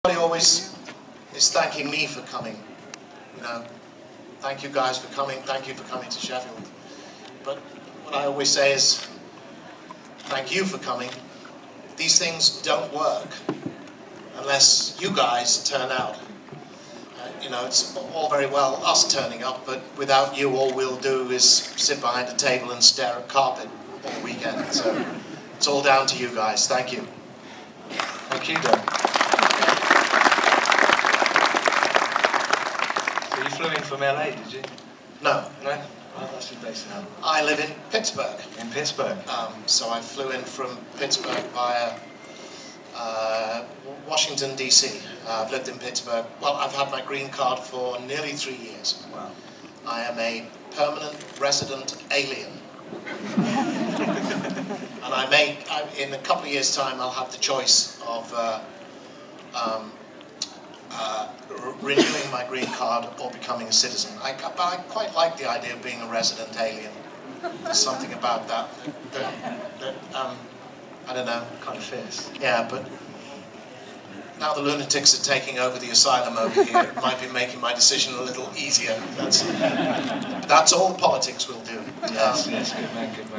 Everybody always is thanking me for coming. You know, thank you guys for coming. Thank you for coming to Sheffield. But what I always say is, thank you for coming. These things don't work unless you guys turn out. You know, it's all very well us turning up, but without you, all we'll do is sit behind a table and stare at carpet all weekend. So it's all down to you guys. Thank you. Thank you, Dan. So you flew in from LA, did you? No. No? Oh, that's your base now. I live in Pittsburgh. In Pittsburgh? So I flew in from Pittsburgh via Washington, D.C. I've lived in Pittsburgh. Well, I've had my green card for nearly 3 years. Wow. I am a permanent resident alien. And in a couple of years' time, I'll have the choice of renewing my green card or becoming a citizen. I quite like the idea of being a resident alien. There's something about that I don't know. Kind of fierce. Yeah, but now the lunatics are taking over the asylum over here, it might be making my decision a little easier. That's all the politics will do. Yes, yes, good man, good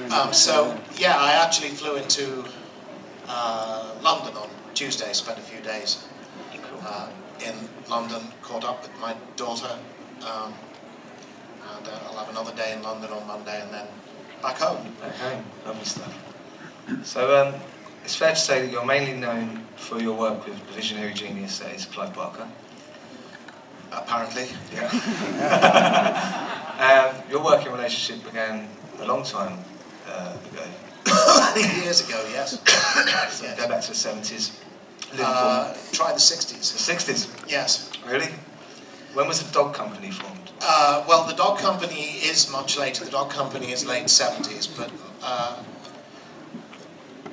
man. So, yeah, I actually flew into London on Tuesday, spent a few days in London, caught up with my daughter, and I'll have another day in London on Monday, and then back home. Back home, lovely stuff. So, it's fair to say that you're mainly known for your work with the visionary genius that is Clive Barker. Apparently. Yeah. Your working relationship began a long time ago. Years ago, yes. So yes. Go back to the 70s. Try the 60s. The 60s? Yes. Really? When was the dog company formed? Well, the dog company is much later. The dog company is late 70s, but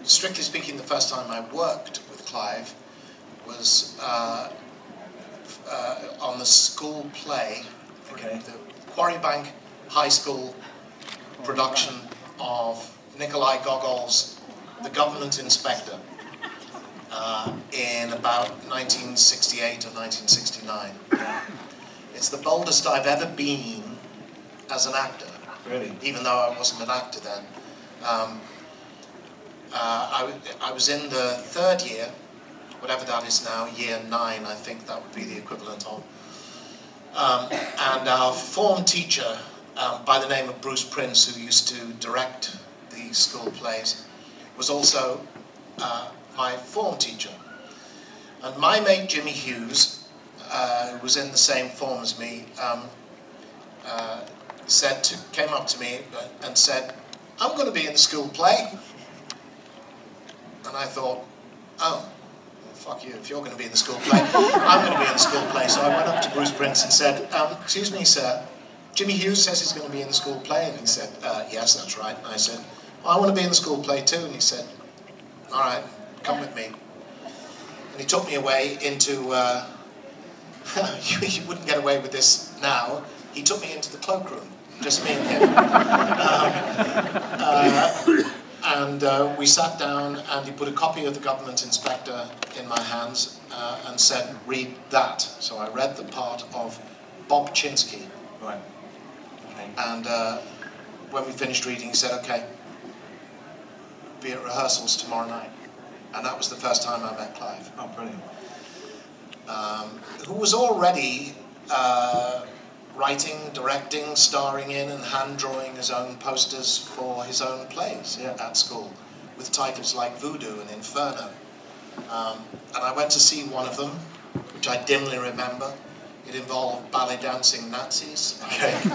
strictly speaking, the first time I worked with Clive was on the school play, okay. The Quarry Bank High School production of Nikolai Gogol's The Government Inspector in about 1968 or 1969. It's the boldest I've ever been as an actor. Really? Even though I wasn't an actor then. I was in the third year, whatever that is now, year 9, I think that would be the equivalent of. And our form teacher, by the name of Bruce Prince, who used to direct the school plays, was also my form teacher. And my mate Jimmy Hughes, who was in the same form as me, came up to me and said, "I'm going to be in the school play." And I thought, oh, well, fuck you, if you're going to be in the school play, I'm going to be in the school play. So I went up to Bruce Prince and said, "Excuse me, sir, Jimmy Hughes says he's going to be in the school play." And he said, "Yes, that's right." And I said, "Well, I want to be in the school play too." And he said, "All right, come with me." And he took me away into, you wouldn't get away with this now, he took me into the cloakroom, just me and him. And we sat down and he put a copy of The Government Inspector in my hands and said, "Read that." So I read the part of Bob Chinsky. Right. Okay. And when we finished reading, he said, "Okay, be at rehearsals tomorrow night." And that was the first time I met Clive. Oh, brilliant. Who was already writing, directing, starring in and hand-drawing his own posters for his own plays at school, with titles like Voodoo and Inferno. And I went to see one of them, which I dimly remember. It involved ballet dancing Nazis, I think.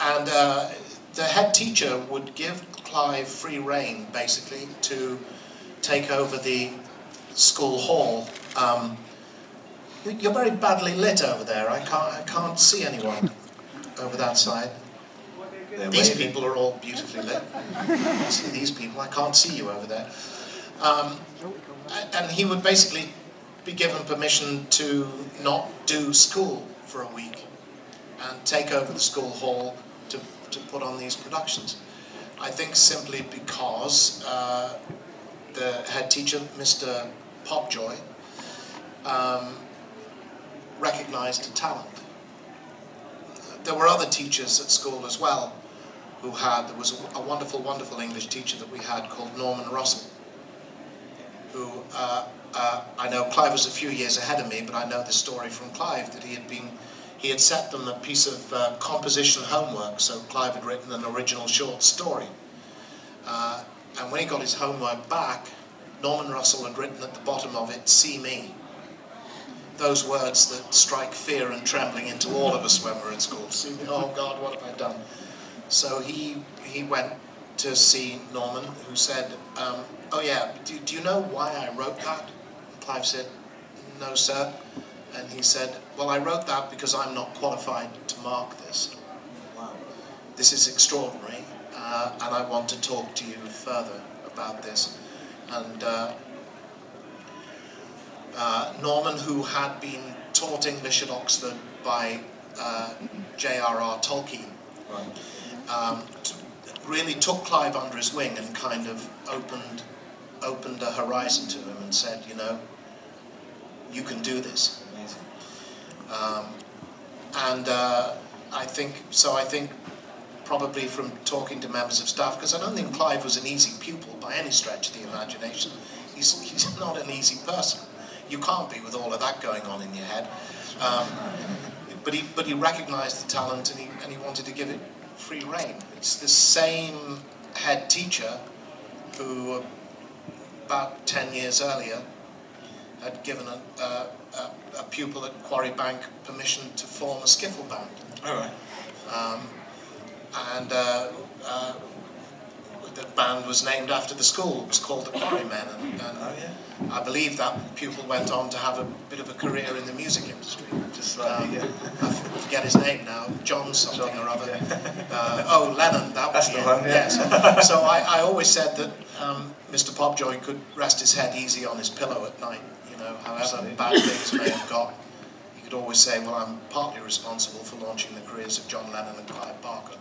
And the head teacher would give Clive free rein, basically, to take over the school hall. You're very badly lit over there. I can't see anyone over that side. These people are all beautifully lit. I see these people. I can't see you over there. And he would basically be given permission to not do school for a week and take over the school hall to put on these productions. I think simply because the head teacher, Mr. Popjoy, recognised a talent. There were other teachers at school as well who had, there was a wonderful, wonderful English teacher that we had called Norman Russell, who I know Clive was a few years ahead of me, but I know the story from Clive that he had set them a piece of composition homework, so Clive had written an original short story. And when he got his homework back, Norman Russell had written at the bottom of it, "See me." Those words that strike fear and trembling into all of us when we're at school. See me, oh God, what have I done? So he went to see Norman, who said, oh yeah, do you know why I wrote that? Clive said, "No, sir." And he said, "Well, I wrote that because I'm not qualified to mark this. Wow. This is extraordinary, and I want to talk to you further about this." And Norman, who had been taught English at Oxford by J.R.R. Tolkien, really took Clive under his wing and kind of opened a horizon to him and said, you know, you can do this. Amazing. I think probably from talking to members of staff, because I don't think Clive was an easy pupil by any stretch of the imagination. He's not an easy person. You can't be with all of that going on in your head. But he recognised the talent and he wanted to give it free rein. It's the same head teacher who about 10 years earlier had given a pupil at Quarry Bank permission to form a skiffle band. All right. The band was named after the school. It was called the Quarrymen, and I believe that pupil went on to have a bit of a career in the music industry. Just like I forget his name now, John something or other. Lennon, that was the one, yeah. Yes. So I always said that Mr. Popjoy could rest his head easy on his pillow at night. You know, however bad things may have got, he could always say, well, I'm partly responsible for launching the careers of John Lennon and Clive Barker.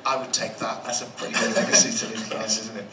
I would take that. That's a pretty good legacy to leave behind, isn't it?